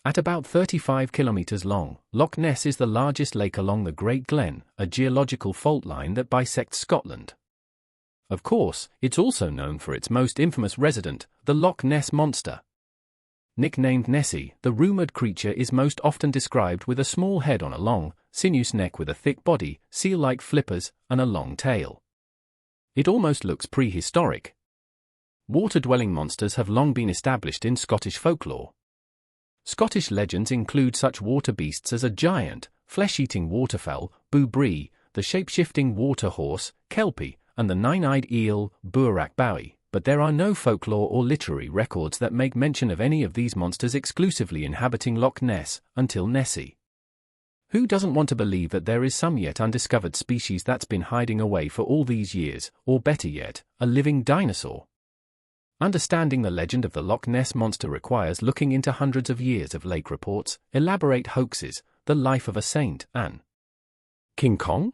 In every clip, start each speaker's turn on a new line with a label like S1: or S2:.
S1: At about 35 kilometers long, Loch Ness is the largest lake along the Great Glen, a geological fault line that bisects Scotland. Of course, it's also known for its most infamous resident, the Loch Ness Monster. Nicknamed Nessie, the rumored creature is most often described with a small head on a long, sinuous neck with a thick body, seal-like flippers, and a long tail. It almost looks prehistoric. Water-dwelling monsters have long been established in Scottish folklore. Scottish legends include such water beasts as a giant, flesh-eating waterfowl, boo-bree, the shape-shifting water horse, kelpie, and the nine-eyed eel, buarak bowie, but there are no folklore or literary records that make mention of any of these monsters exclusively inhabiting Loch Ness, until Nessie. Who doesn't want to believe that there is some yet undiscovered species that's been hiding away for all these years, or better yet, a living dinosaur? Understanding the legend of the Loch Ness Monster requires looking into hundreds of years of lake reports, elaborate hoaxes, the life of a saint, and King Kong?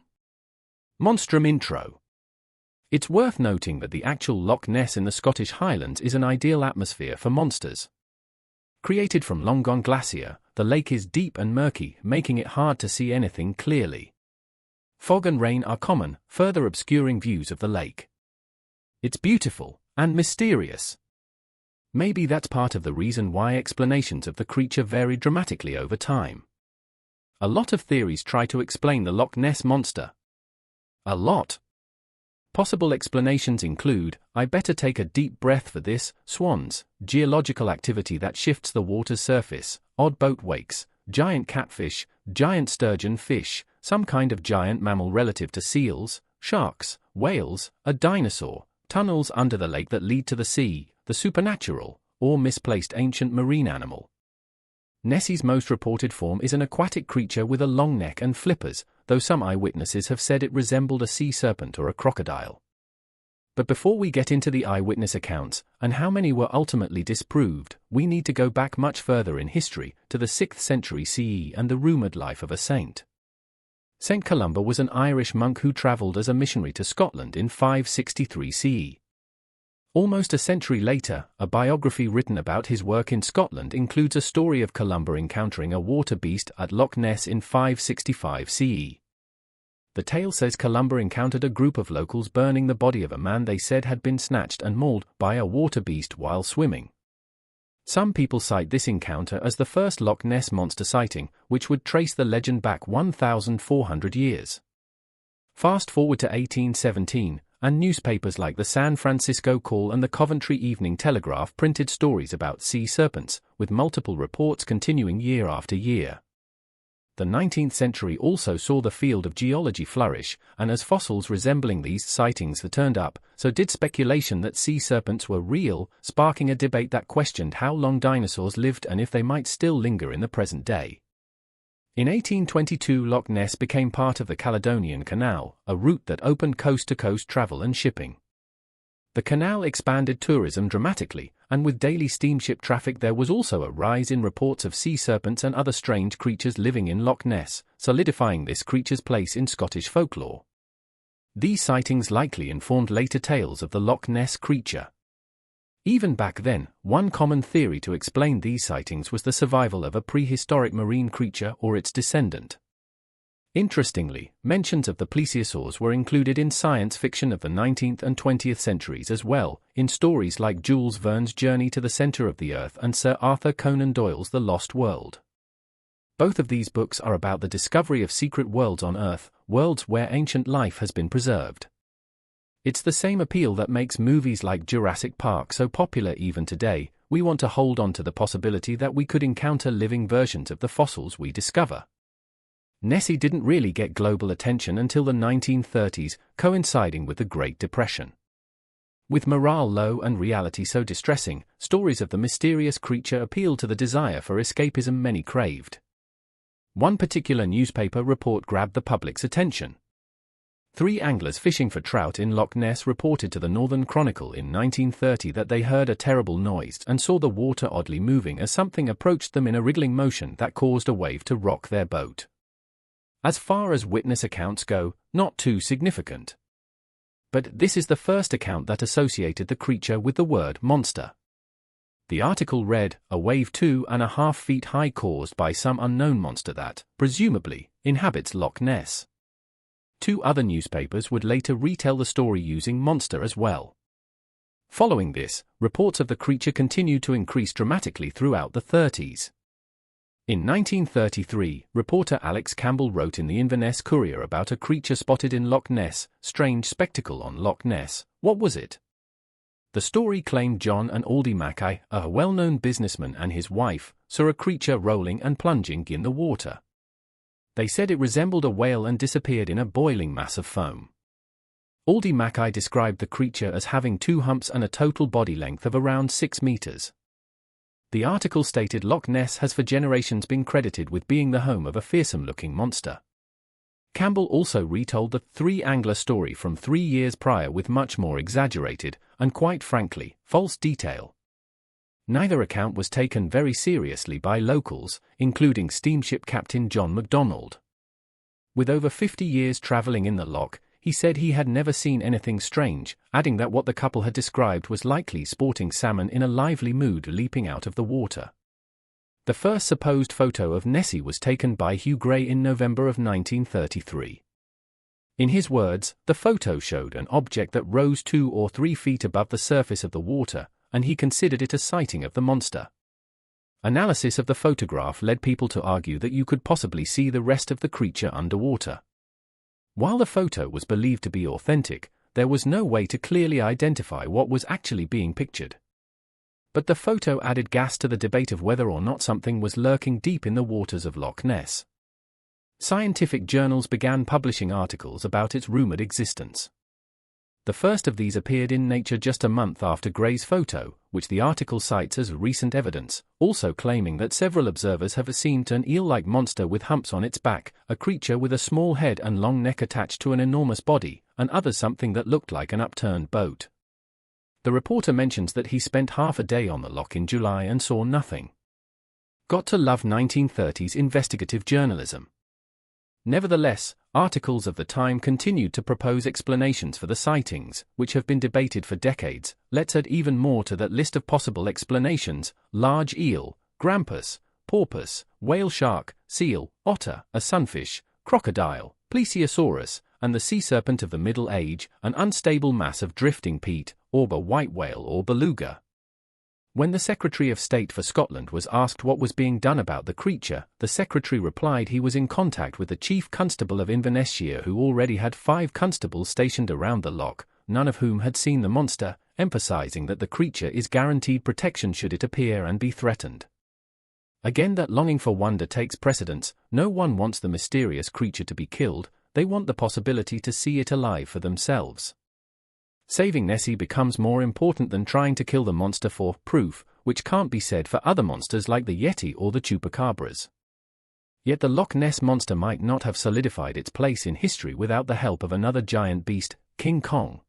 S1: Monstrum intro. It's worth noting that the actual Loch Ness in the Scottish Highlands is an ideal atmosphere for monsters. Created from long-gone glacier, the lake is deep and murky, making it hard to see anything clearly. Fog and rain are common, further obscuring views of the lake. It's beautiful and mysterious. Maybe that's part of the reason why explanations of the creature vary dramatically over time. A lot of theories try to explain the Loch Ness Monster. A lot. Possible explanations include, I better take a deep breath for this, swans, geological activity that shifts the water's surface, odd boat wakes, giant catfish, giant sturgeon fish, some kind of giant mammal relative to seals, sharks, whales, a dinosaur, tunnels under the lake that lead to the sea, the supernatural, or misplaced ancient marine animal. Nessie's most reported form is an aquatic creature with a long neck and flippers, though some eyewitnesses have said it resembled a sea serpent or a crocodile. But before we get into the eyewitness accounts, and how many were ultimately disproved, we need to go back much further in history, to the 6th century CE and the rumored life of a saint. Saint Columba was an Irish monk who travelled as a missionary to Scotland in 563 CE. Almost a century later, a biography written about his work in Scotland includes a story of Columba encountering a water beast at Loch Ness in 565 CE. The tale says Columba encountered a group of locals burning the body of a man they said had been snatched and mauled by a water beast while swimming. Some people cite this encounter as the first Loch Ness Monster sighting, which would trace the legend back 1,400 years. Fast forward to 1817, and newspapers like the San Francisco Call and the Coventry Evening Telegraph printed stories about sea serpents, with multiple reports continuing year after year. The 19th century also saw the field of geology flourish, and as fossils resembling these sightings turned up, so did speculation that sea serpents were real, sparking a debate that questioned how long dinosaurs lived and if they might still linger in the present day. In 1822, Loch Ness became part of the Caledonian Canal, a route that opened coast-to-coast travel and shipping. The canal expanded tourism dramatically, and with daily steamship traffic there was also a rise in reports of sea serpents and other strange creatures living in Loch Ness, solidifying this creature's place in Scottish folklore. These sightings likely informed later tales of the Loch Ness creature. Even back then, one common theory to explain these sightings was the survival of a prehistoric marine creature or its descendant. Interestingly, mentions of the plesiosaurs were included in science fiction of the 19th and 20th centuries as well, in stories like Jules Verne's Journey to the Center of the Earth and Sir Arthur Conan Doyle's The Lost World. Both of these books are about the discovery of secret worlds on Earth, worlds where ancient life has been preserved. It's the same appeal that makes movies like Jurassic Park so popular even today. We want to hold on to the possibility that we could encounter living versions of the fossils we discover. Nessie didn't really get global attention until the 1930s, coinciding with the Great Depression. With morale low and reality so distressing, stories of the mysterious creature appealed to the desire for escapism many craved. One particular newspaper report grabbed the public's attention. 3 anglers fishing for trout in Loch Ness reported to the Northern Chronicle in 1930 that they heard a terrible noise and saw the water oddly moving as something approached them in a wriggling motion that caused a wave to rock their boat. As far as witness accounts go, not too significant. But this is the first account that associated the creature with the word monster. The article read, "A wave 2.5 feet high caused by some unknown monster that, presumably, inhabits Loch Ness." 2 other newspapers would later retell the story using monster as well. Following this, reports of the creature continued to increase dramatically throughout the 30s. In 1933, reporter Alex Campbell wrote in the Inverness Courier about a creature spotted in Loch Ness. "Strange spectacle on Loch Ness, what was it?" The story claimed John and Aldi Mackay, a well-known businessman, and his wife, saw a creature rolling and plunging in the water. They said it resembled a whale and disappeared in a boiling mass of foam. Aldi Mackay described the creature as having 2 humps and a total body length of around 6 meters. The article stated Loch Ness has for generations been credited with being the home of a fearsome-looking monster. Campbell also retold the 3 angler story from 3 years prior with much more exaggerated, and quite frankly, false detail. Neither account was taken very seriously by locals, including steamship captain John MacDonald. With over 50 years travelling in the loch, he said he had never seen anything strange, adding that what the couple had described was likely sporting salmon in a lively mood leaping out of the water. The first supposed photo of Nessie was taken by Hugh Gray in November of 1933. In his words, the photo showed an object that rose 2 or 3 feet above the surface of the water, and he considered it a sighting of the monster. Analysis of the photograph led people to argue that you could possibly see the rest of the creature underwater. While the photo was believed to be authentic, there was no way to clearly identify what was actually being pictured. But the photo added gas to the debate of whether or not something was lurking deep in the waters of Loch Ness. Scientific journals began publishing articles about its rumored existence. The first of these appeared in Nature just a month after Gray's photo, which the article cites as recent evidence, also claiming that several observers have seen an eel-like monster with humps on its back, a creature with a small head and long neck attached to an enormous body, and others something that looked like an upturned boat. The reporter mentions that he spent half a day on the loch in July and saw nothing. Got to love 1930s investigative journalism. Nevertheless, articles of the time continued to propose explanations for the sightings, which have been debated for decades. Let's add even more to that list of possible explanations: large eel, grampus, porpoise, whale shark, seal, otter, a sunfish, crocodile, plesiosaurus, and the sea serpent of the Middle Age, an unstable mass of drifting peat, orb, white whale or beluga. When the Secretary of State for Scotland was asked what was being done about the creature, the Secretary replied he was in contact with the Chief Constable of Inverness, who already had 5 constables stationed around the loch, none of whom had seen the monster, emphasizing that the creature is guaranteed protection should it appear and be threatened. Again, that longing for wonder takes precedence. No one wants the mysterious creature to be killed, they want the possibility to see it alive for themselves. Saving Nessie becomes more important than trying to kill the monster for proof, which can't be said for other monsters like the Yeti or the Chupacabras. Yet the Loch Ness monster might not have solidified its place in history without the help of another giant beast, King Kong.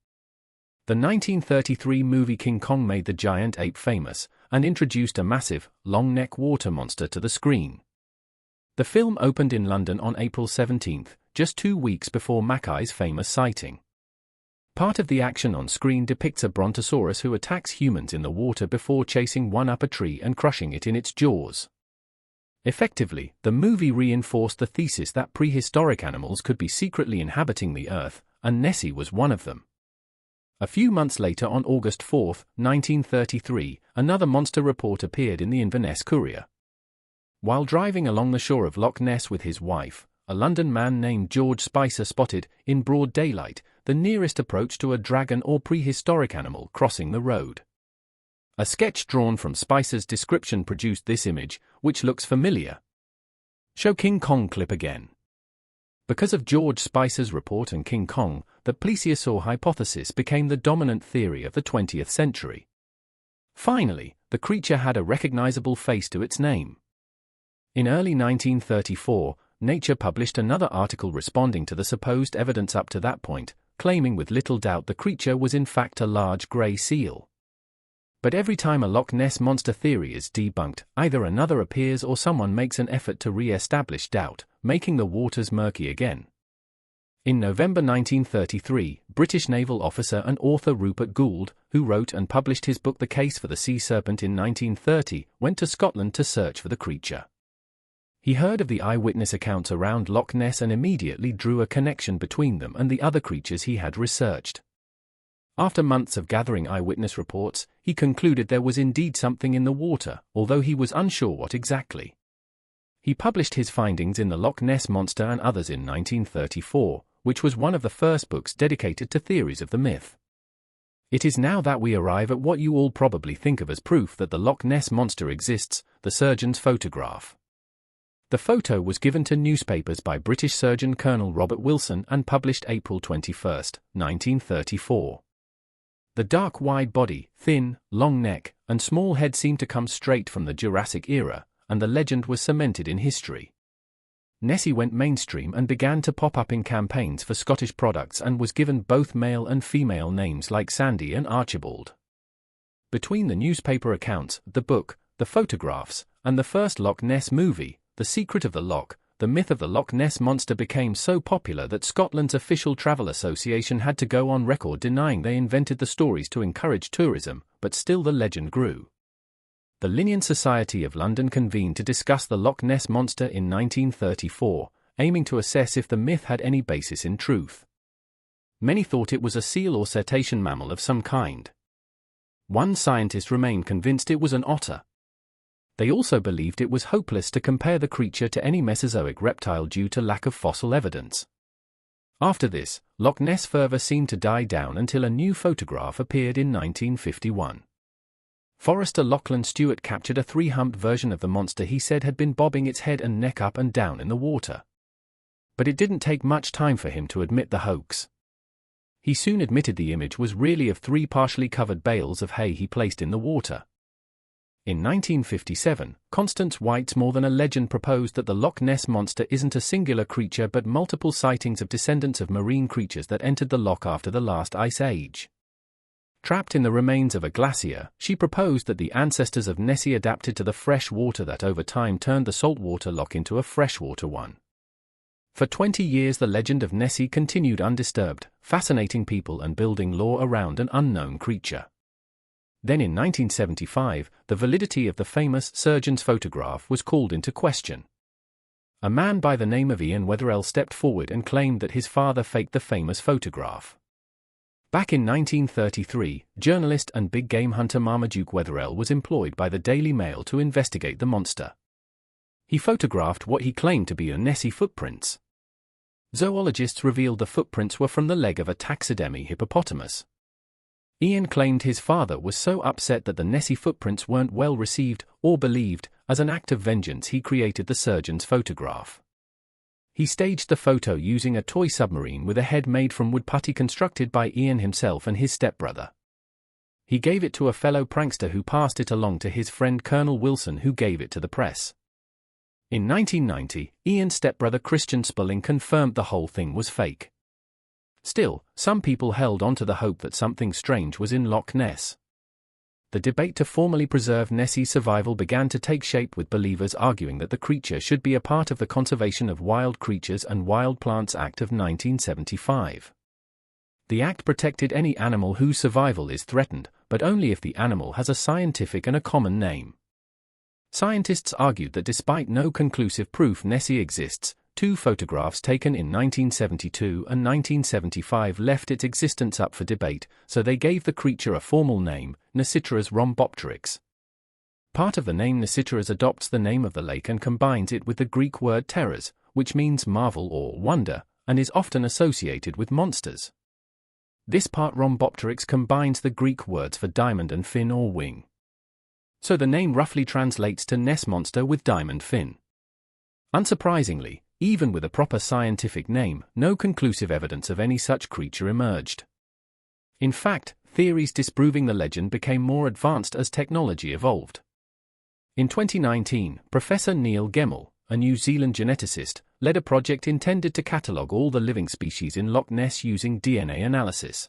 S1: The 1933 movie King Kong made the giant ape famous, and introduced a massive, long-neck water monster to the screen. The film opened in London on April 17, just 2 weeks before Mackay's famous sighting. Part of the action on screen depicts a brontosaurus who attacks humans in the water before chasing one up a tree and crushing it in its jaws. Effectively, the movie reinforced the thesis that prehistoric animals could be secretly inhabiting the Earth, and Nessie was one of them. A few months later, on August 4, 1933, another monster report appeared in the Inverness Courier. While driving along the shore of Loch Ness with his wife, a London man named George Spicer spotted, in broad daylight, the nearest approach to a dragon or prehistoric animal crossing the road. A sketch drawn from Spicer's description produced this image, which looks familiar. Show King Kong clip again. Because of George Spicer's report and King Kong, the plesiosaur hypothesis became the dominant theory of the 20th century. Finally, the creature had a recognizable face to its name. In early 1934, Nature published another article responding to the supposed evidence up to that point, claiming with little doubt the creature was in fact a large grey seal. But every time a Loch Ness monster theory is debunked, either another appears or someone makes an effort to re-establish doubt, making the waters murky again. In November 1933, British naval officer and author Rupert Gould, who wrote and published his book The Case for the Sea Serpent in 1930, went to Scotland to search for the creature. He heard of the eyewitness accounts around Loch Ness and immediately drew a connection between them and the other creatures he had researched. After months of gathering eyewitness reports, he concluded there was indeed something in the water, although he was unsure what exactly. He published his findings in The Loch Ness Monster and Others in 1934, which was one of the first books dedicated to theories of the myth. It is now that we arrive at what you all probably think of as proof that the Loch Ness Monster exists, the surgeon's photograph. The photo was given to newspapers by British Surgeon Colonel Robert Wilson and published April 21, 1934. The dark wide body, thin, long neck, and small head seemed to come straight from the Jurassic era, and the legend was cemented in history. Nessie went mainstream and began to pop up in campaigns for Scottish products and was given both male and female names like Sandy and Archibald. Between the newspaper accounts, the book, the photographs, and the first Loch Ness movie, The Secret of the Loch, the myth of the Loch Ness Monster became so popular that Scotland's official travel association had to go on record denying they invented the stories to encourage tourism, but still the legend grew. The Linnean Society of London convened to discuss the Loch Ness Monster in 1934, aiming to assess if the myth had any basis in truth. Many thought it was a seal or cetacean mammal of some kind. One scientist remained convinced it was an otter. They also believed it was hopeless to compare the creature to any Mesozoic reptile due to lack of fossil evidence. After this, Loch Ness fervor seemed to die down until a new photograph appeared in 1951. Forester Lachlan Stewart captured a three-humped version of the monster he said had been bobbing its head and neck up and down in the water. But it didn't take much time for him to admit the hoax. He soon admitted the image was really of three partially covered bales of hay he placed in the water. In 1957, Constance White's More Than a Legend proposed that the Loch Ness Monster isn't a singular creature but multiple sightings of descendants of marine creatures that entered the loch after the last ice age. Trapped in the remains of a glacier, she proposed that the ancestors of Nessie adapted to the fresh water that over time turned the saltwater loch into a freshwater one. For 20 years the legend of Nessie continued undisturbed, fascinating people and building lore around an unknown creature. Then in 1975, the validity of the famous surgeon's photograph was called into question. A man by the name of Ian Wetherell stepped forward and claimed that his father faked the famous photograph. Back in 1933, journalist and big game hunter Marmaduke Wetherell was employed by the Daily Mail to investigate the monster. He photographed what he claimed to be Nessie footprints. Zoologists revealed the footprints were from the leg of a taxidermy hippopotamus. Ian claimed his father was so upset that the Nessie footprints weren't well received or believed. As an act of vengeance he created the surgeon's photograph. He staged the photo using a toy submarine with a head made from wood putty constructed by Ian himself and his stepbrother. He gave it to a fellow prankster who passed it along to his friend Colonel Wilson, who gave it to the press. In 1990, Ian's stepbrother Christian Spulling confirmed the whole thing was fake. Still, some people held on to the hope that something strange was in Loch Ness. The debate to formally preserve Nessie's survival began to take shape, with believers arguing that the creature should be a part of the Conservation of Wild Creatures and Wild Plants Act of 1975. The act protected any animal whose survival is threatened, but only if the animal has a scientific and a common name. Scientists argued that despite no conclusive proof Nessie exists, two photographs taken in 1972 and 1975 left its existence up for debate, so they gave the creature a formal name, Nessiteras rhombopteryx. Part of the name Nessiteras adopts the name of the lake and combines it with the Greek word teras, which means marvel or wonder, and is often associated with monsters. This part rhombopteryx combines the Greek words for diamond and fin or wing. So the name roughly translates to Ness monster with diamond fin. Unsurprisingly, even with a proper scientific name, no conclusive evidence of any such creature emerged. In fact, theories disproving the legend became more advanced as technology evolved. In 2019, Professor Neil Gemmell, a New Zealand geneticist, led a project intended to catalogue all the living species in Loch Ness using DNA analysis.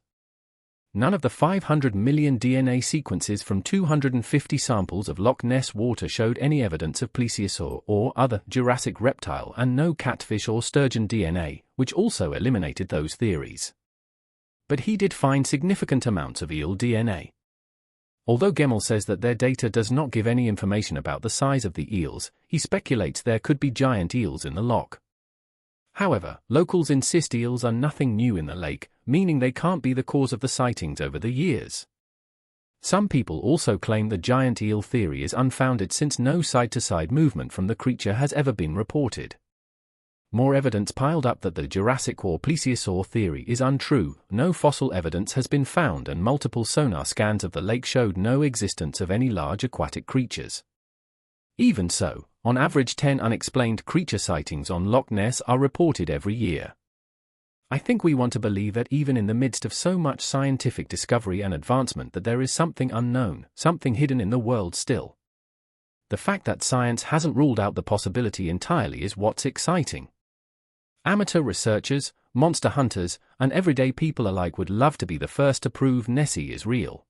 S1: None of the 500 million DNA sequences from 250 samples of Loch Ness water showed any evidence of plesiosaur or other Jurassic reptile, and no catfish or sturgeon DNA, which also eliminated those theories. But he did find significant amounts of eel DNA. Although Gemmell says that their data does not give any information about the size of the eels, he speculates there could be giant eels in the loch. However, locals insist eels are nothing new in the lake, meaning they can't be the cause of the sightings over the years. Some people also claim the giant eel theory is unfounded since no side-to-side movement from the creature has ever been reported. More evidence piled up that the Jurassic or plesiosaur theory is untrue. No fossil evidence has been found, and multiple sonar scans of the lake showed no existence of any large aquatic creatures. Even so, on average 10 unexplained creature sightings on Loch Ness are reported every year. I think we want to believe that even in the midst of so much scientific discovery and advancement that there is something unknown, something hidden in the world still. The fact that science hasn't ruled out the possibility entirely is what's exciting. Amateur researchers, monster hunters, and everyday people alike would love to be the first to prove Nessie is real.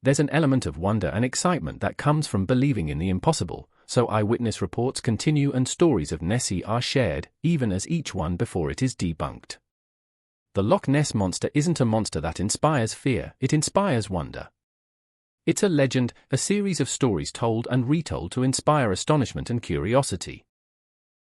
S1: There's an element of wonder and excitement that comes from believing in the impossible, so eyewitness reports continue and stories of Nessie are shared, even as each one before it is debunked. The Loch Ness monster isn't a monster that inspires fear, it inspires wonder. It's a legend, a series of stories told and retold to inspire astonishment and curiosity.